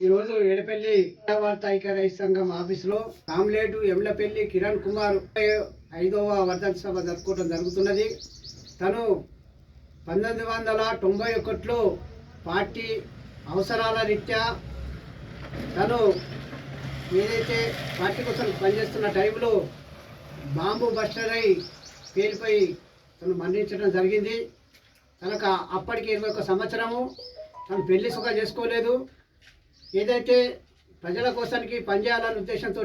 ఈరోజు ఏడపల్లి వార్తా ఐక్య రైతు సంఘం ఆఫీసులో కామ్రేడ్ ఎమ్లపల్లి కిరణ్ కుమార్ 5వ వర్ధంతి సభ జరుపుకోవడం జరుగుతున్నది. తను 1991లో పార్టీ అవసరాల రీత్యా తను ఏదైతే పార్టీ కోసం పనిచేస్తున్న టైంలో బాంబు బస్టర్ అయి పేలిపోయి తను మరణించడం జరిగింది. తనకు అప్పటికి 21 సంవత్సరము. తను పెళ్లి సుఖ చేసుకోలేదు. ఏదైతే ప్రజల కోసానికి పనిచేయాలనే ఉద్దేశంతో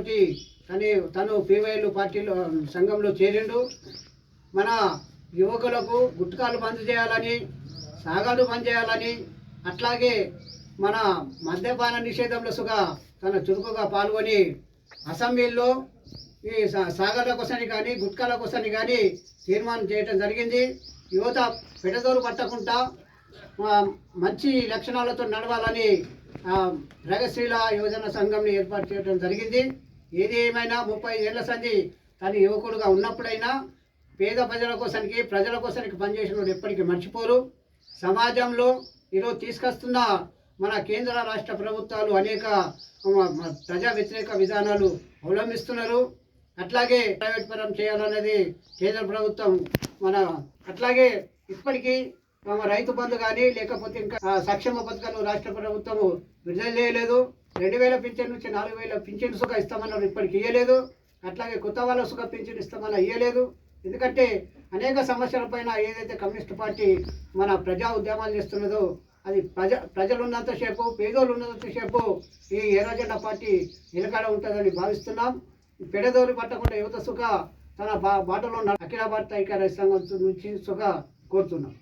తను పీవైఎల్ పార్టీలో సంఘంలో చేరిండు. మన యువకులకు గుట్కాలు బంద్ చేయాలని, సాగాలు బంద్ చేయాలని, అట్లాగే మన మద్యపాన నిషేధంలో సుగా తన చురుకుగా పాల్గొని అసెంబ్లీలో ఈ సాగర్ల కోసాన్ని కానీ గుట్కాల కోసాన్ని కానీ తీర్మానం చేయడం జరిగింది. యువత పెడదోరు పట్టకుండా మంచి లక్షణాలతో నడవాలని ప్రగతిశీల యువజన సంఘంని ఏర్పాటు చేయడం జరిగింది. ఏది ఏమైనా 35 ఏళ్ల సంది తను యువకుడుగా ఉన్నప్పుడైనా పేద ప్రజల కోసానికి పనిచేసిన వాడు ఎప్పటికీ మర్చిపోరు. సమాజంలో ఈరోజు తీసుకొస్తున్న మన కేంద్ర రాష్ట్ర ప్రభుత్వాలు అనేక ప్రజా వ్యతిరేక విధానాలు అవలంబిస్తున్నారు. అట్లాగే ప్రైవేట్ పరం చేయాలన్నది కేంద్ర ప్రభుత్వం అట్లాగే ఇప్పటికీ రైతు బంధు కానీ లేకపోతే ఇంకా సంక్షేమ పథకాలు రాష్ట్ర ప్రభుత్వము విడుదల చేయలేదు. 2000 పింఛన్ నుంచి 4000 పింఛన్ సుఖ ఇస్తామన్నారు, ఇప్పటికి ఇవ్వలేదు. అట్లాగే కొత్త వాళ్ళ సుఖ పింఛన్ ఇస్తామన్నా ఇవ్వలేదు. ఎందుకంటే అనేక సమస్యలపైన ఏదైతే కమ్యూనిస్ట్ పార్టీ మన ప్రజా ఉద్యమాలు చేస్తున్నదో అది ప్రజలు ఉన్నంతసేపు, పేదోళ్ళు ఉన్నంతసేపు ఈ ఎర్రజెండా పార్టీ నిలకడ ఉంటుందని భావిస్తున్నాం. పెడదోరి పట్టకుండా యువత సుఖ తన బాటలో అఖిల భారత ఐక్య రైతు సంఘం నుంచి సుఖ కోరుతున్నాం.